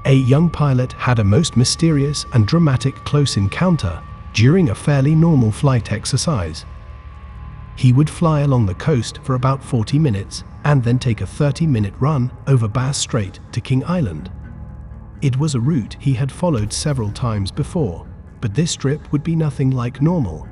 A young pilot had a most mysterious and dramatic close encounter during a fairly normal flight exercise. He would fly along the coast for about 40 minutes and then take a 30-minute run over Bass Strait to King Island. It was a route he had followed several times before, but this trip would be nothing like normal.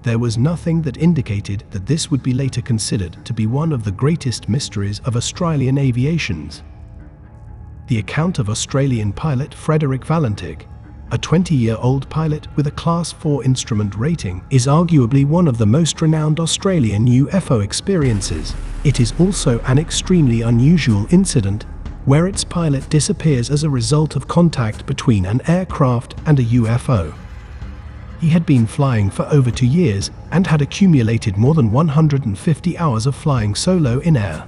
There was nothing that indicated that this would be later considered to be one of the greatest mysteries of Australian aviation's. The account of Australian pilot Frederick Valentich, a 20-year-old pilot with a Class 4 instrument rating, is arguably one of the most renowned Australian UFO experiences. It is also an extremely unusual incident where its pilot disappears as a result of contact between an aircraft and a UFO. He had been flying for over 2 years and had accumulated more than 150 hours of flying solo in air.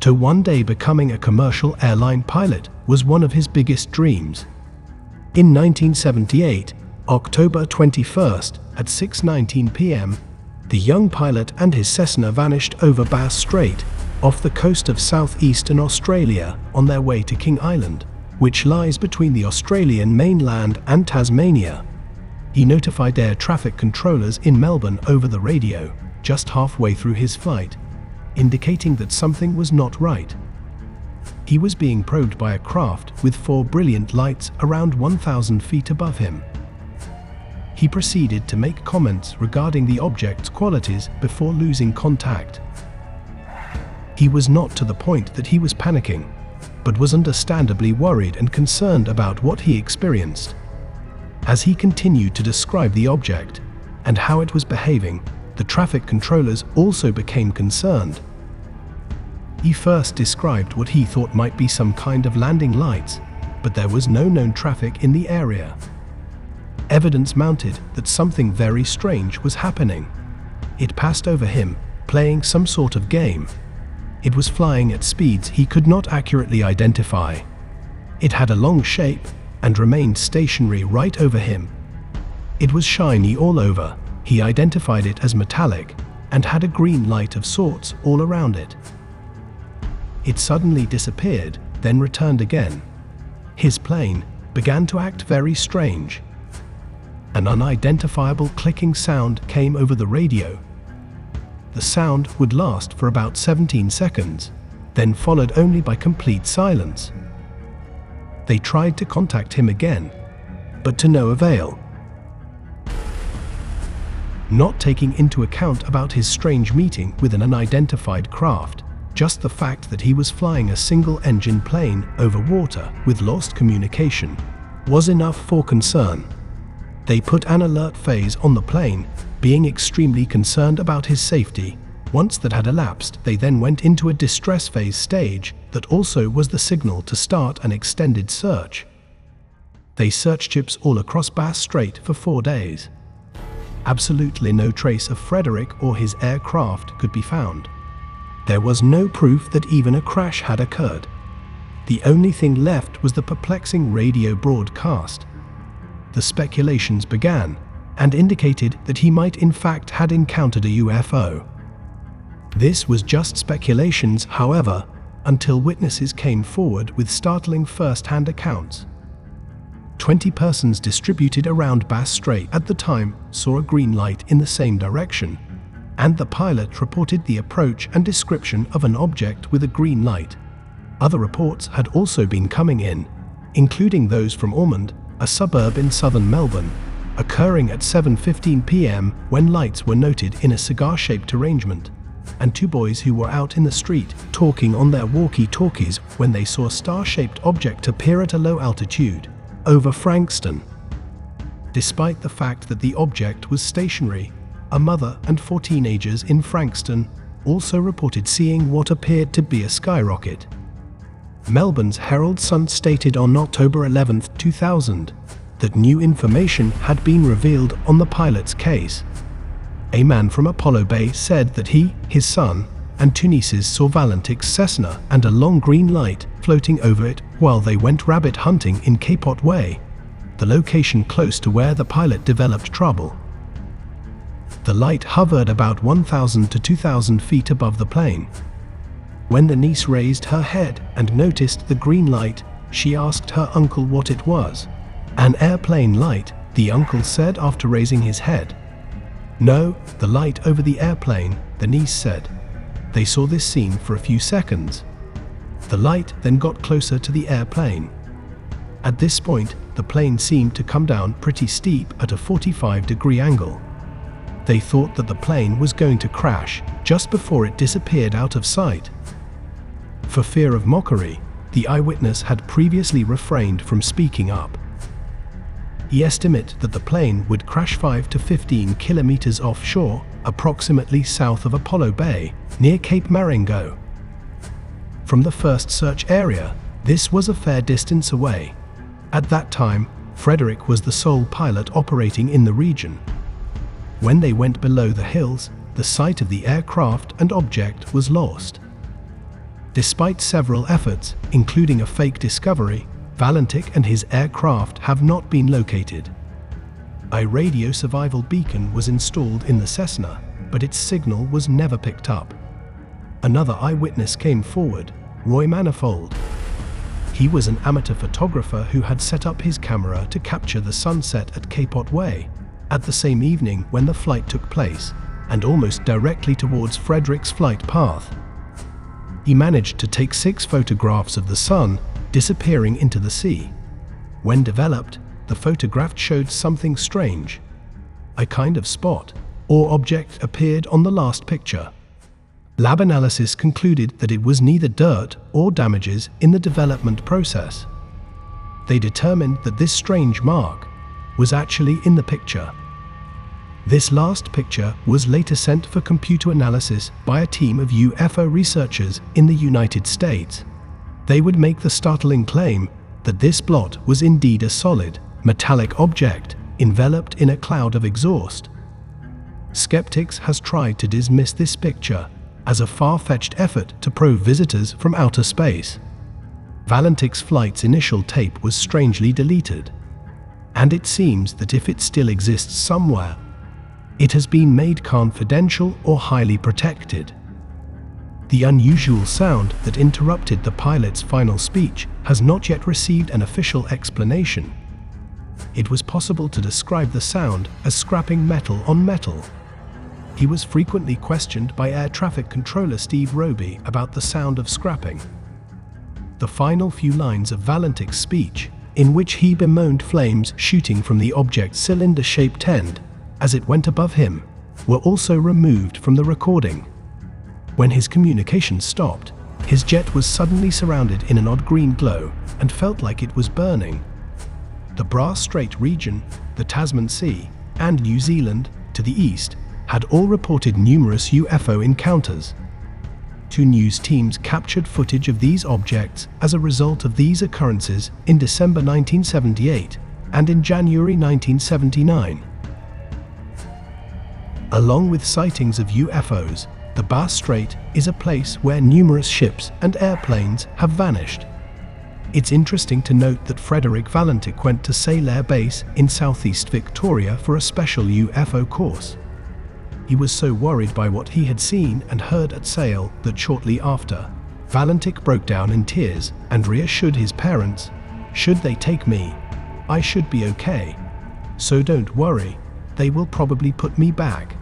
To one day becoming a commercial airline pilot was one of his biggest dreams. In 1978, October 21st, at 6:19 p.m., the young pilot and his Cessna vanished over Bass Strait, off the coast of southeastern Australia, on their way to King Island, which lies between the Australian mainland and Tasmania. He notified air traffic controllers in Melbourne over the radio, just halfway through his flight, indicating that something was not right. He was being probed by a craft with 4 brilliant lights around 1,000 feet above him. He proceeded to make comments regarding the object's qualities before losing contact. He was not to the point that he was panicking, but was understandably worried and concerned about what he experienced. As he continued to describe the object and how it was behaving, the traffic controllers also became concerned. He first described what he thought might be some kind of landing lights, but there was no known traffic in the area. Evidence mounted that something very strange was happening. It passed over him, playing some sort of game. It was flying at speeds he could not accurately identify. It had a long shape and remained stationary right over him. It was shiny all over. He identified it as metallic and had a green light of sorts all around it. It suddenly disappeared, then returned again. His plane began to act very strange. An unidentifiable clicking sound came over the radio. The sound would last for about 17 seconds, then followed only by complete silence. They tried to contact him again, but to no avail. Not taking into account about his strange meeting with an unidentified craft, just the fact that he was flying a single-engine plane over water with lost communication was enough for concern. They put an alert phase on the plane, being extremely concerned about his safety. Once that had elapsed, they then went into a distress phase stage that also was the signal to start an extended search. They searched ships all across Bass Strait for 4 days. Absolutely no trace of Frederick or his aircraft could be found. There was no proof that even a crash had occurred. The only thing left was the perplexing radio broadcast. The speculations began and indicated that he might in fact had encountered a UFO. This was just speculations, however, until witnesses came forward with startling first-hand accounts. 20 persons distributed around Bass Strait at the time saw a green light in the same direction, and the pilot reported the approach and description of an object with a green light. Other reports had also been coming in, including those from Ormond, a suburb in southern Melbourne, occurring at 7:15 p.m. when lights were noted in a cigar-shaped arrangement, and 2 boys who were out in the street talking on their walkie-talkies when they saw a star-shaped object appear at a low altitude over Frankston. Despite the fact that the object was stationary, a mother and 4 teenagers in Frankston also reported seeing what appeared to be a skyrocket. Melbourne's Herald Sun stated on October 11, 2000, that new information had been revealed on the pilot's case. A man from Apollo Bay said that he, his son, and 2 nieces saw Valentich's Cessna and a long green light floating over it while they went rabbit hunting in Cape Otway, the location close to where the pilot developed trouble. The light hovered about 1,000 to 2,000 feet above the plane. When the niece raised her head and noticed the green light, She asked her uncle what it was. "An airplane light," the uncle said after raising his head. "No, the light over the airplane," the niece said. They saw this scene for a few seconds. The light then got closer to the airplane. At this point, the plane seemed to come down pretty steep at a 45-degree angle. They thought that the plane was going to crash just before it disappeared out of sight. For fear of mockery, the eyewitness had previously refrained from speaking up. He estimated that the plane would crash 5 to 15 kilometers offshore, approximately south of Apollo Bay, near Cape Marengo. From the first search area, this was a fair distance away. At that time, Frederick was the sole pilot operating in the region. When they went below the hills, the sight of the aircraft and object was lost. Despite several efforts, including a fake discovery, Valentich and his aircraft have not been located. A radio survival beacon was installed in the Cessna, but its signal was never picked up. Another eyewitness came forward, Roy Manifold. He was an amateur photographer who had set up his camera to capture the sunset at Cape Otway at the same evening when the flight took place, and almost directly towards Frederick's flight path. He managed to take 6 photographs of the sun disappearing into the sea. When developed, the photograph showed something strange. A kind of spot or object appeared on the last picture. Lab analysis concluded that it was neither dirt or damages in the development process. They determined that this strange mark was actually in the picture. This last picture was later sent for computer analysis by a team of UFO researchers in the United States. They would make the startling claim that this blot was indeed a solid, metallic object enveloped in a cloud of exhaust. Skeptics has tried to dismiss this picture as a far-fetched effort to probe visitors from outer space. Valentich's flight's initial tape was strangely deleted, and it seems that if it still exists somewhere, it has been made confidential or highly protected. The unusual sound that interrupted the pilot's final speech has not yet received an official explanation. It was possible to describe the sound as scrapping metal on metal. He was frequently questioned by air traffic controller Steve Roby about the sound of scrapping. The final few lines of Valentich's speech, in which he bemoaned flames shooting from the object's cylinder-shaped end as it went above him, were also removed from the recording. When his communication stopped, his jet was suddenly surrounded in an odd green glow and felt like it was burning. The Bras Strait region, the Tasman Sea, and New Zealand, to the east, had all reported numerous UFO encounters. 2 news teams captured footage of these objects as a result of these occurrences in December 1978 and in January 1979. Along with sightings of UFOs, the Bass Strait is a place where numerous ships and airplanes have vanished. It's interesting to note that Frederick Valentich went to Sale Air Base in southeast Victoria for a special UFO course. He was so worried by what he had seen and heard at Sale that shortly after, Valentich broke down in tears and reassured his parents, "Should they take me, I should be okay. So don't worry, they will probably put me back."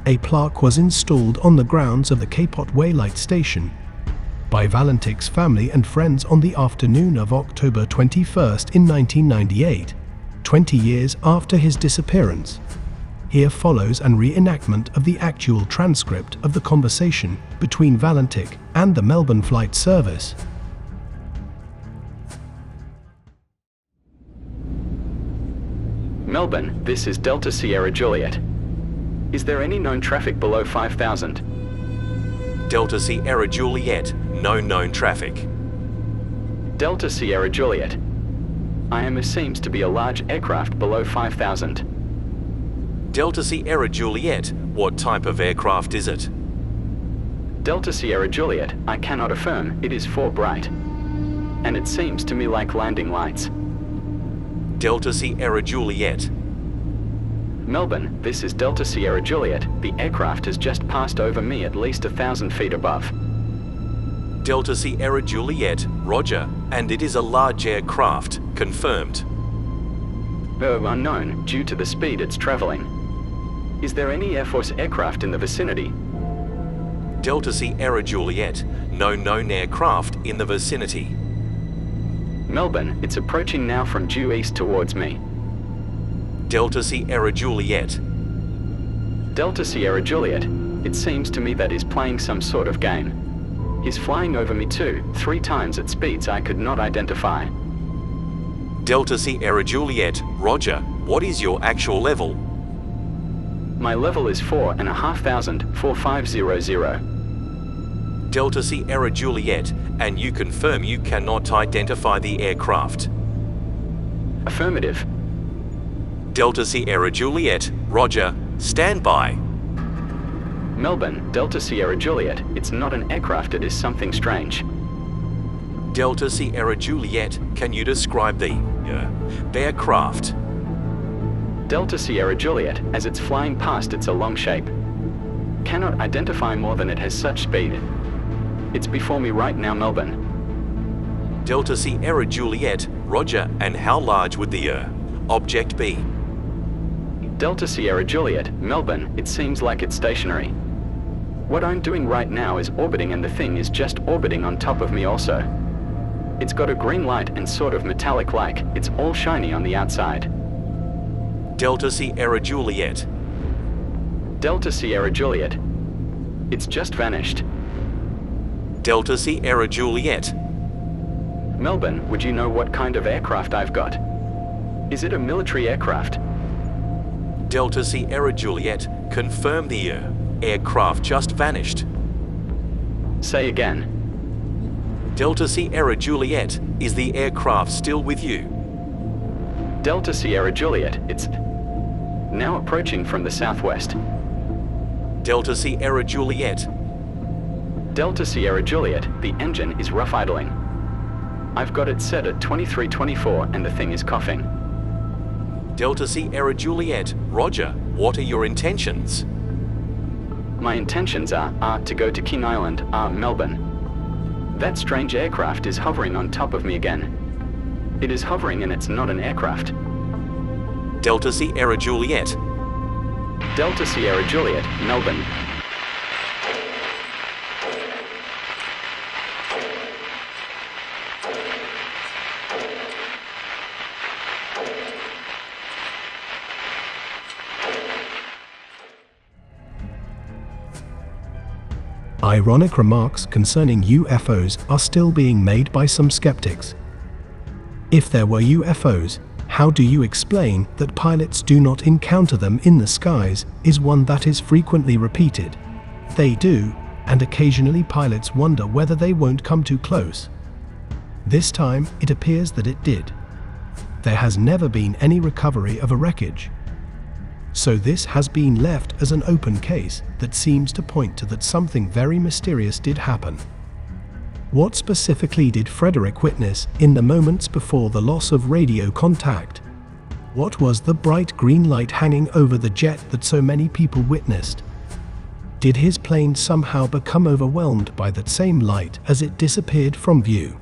A plaque was installed on the grounds of the Cape Otway Light Station by Valentich's family and friends on the afternoon of October 21st in 1998, 20 years after his disappearance. Here follows an reenactment of the actual transcript of the conversation between Valentich and the Melbourne Flight Service. Melbourne, this is Delta Sierra Juliet. Is there any known traffic below 5,000? Delta Sierra Juliet, no known traffic. Delta Sierra Juliet. IMS seems to be a large aircraft below 5,000. Delta Sierra Juliet, what type of aircraft is it? Delta Sierra Juliet, I cannot affirm, it is for bright. And it seems to me like landing lights. Delta Sierra Juliet. Melbourne, this is Delta Sierra Juliet. The aircraft has just passed over me at least 1,000 feet above. Delta Sierra Juliet, Roger, and it is a large aircraft, confirmed. Unknown, due to the speed it's traveling. Is there any Air Force aircraft in the vicinity? Delta Sierra Juliet, no known aircraft in the vicinity. Melbourne, it's approaching now from due east towards me. Delta Sierra Juliet. Delta Sierra Juliet, it seems to me that he's playing some sort of game. He's flying over me 2-3 times at speeds I could not identify. Delta Sierra Juliet, Roger, what is your actual level? My level is 4,500, 4500. Delta Sierra Juliet, and you confirm you cannot identify the aircraft? Affirmative. Delta Sierra Juliet, Roger, stand by. Melbourne, Delta Sierra Juliet, it's not an aircraft, it is something strange. Delta Sierra Juliet, can you describe the aircraft? Delta Sierra Juliet, as it's flying past, it's a long shape. Cannot identify more than it has such speed. It's before me right now, Melbourne. Delta Sierra Juliet, Roger, and how large would the object be? Delta Sierra Juliet, Melbourne, it seems like it's stationary. What I'm doing right now is orbiting, and the thing is just orbiting on top of me also. It's got a green light and sort of metallic-like, it's all shiny on the outside. Delta Sierra Juliet. Delta Sierra Juliet. It's just vanished. Delta Sierra Juliet. Melbourne, would you know what kind of aircraft I've got? Is it a military aircraft? Delta Sierra Juliet, confirm the aircraft just vanished. Say again. Delta Sierra Juliet, is the aircraft still with you? Delta Sierra Juliet, it's now approaching from the southwest. Delta Sierra Juliet. Delta Sierra Juliet, the engine is rough idling. I've got it set at 2324 and the thing is coughing. Delta Sierra Juliet, Roger, what are your intentions? My intentions are to go to King Island, Melbourne. That strange aircraft is hovering on top of me again. It is hovering and it's not an aircraft. Delta Sierra Juliet. Delta Sierra Juliet, Melbourne. Ironic remarks concerning UFOs are still being made by some skeptics. If there were UFOs, how do you explain that pilots do not encounter them in the skies is one that is frequently repeated. They do, and occasionally pilots wonder whether they won't come too close. This time, it appears that it did. There has never been any recovery of a wreckage. So this has been left as an open case that seems to point to that something very mysterious did happen. What specifically did Frederick witness in the moments before the loss of radio contact? What was the bright green light hanging over the jet that so many people witnessed? Did his plane somehow become overwhelmed by that same light as it disappeared from view?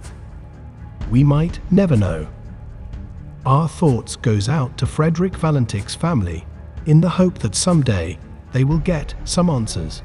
We might never know. Our thoughts goes out to Frederick Valentich's family, in the hope that someday they will get some answers.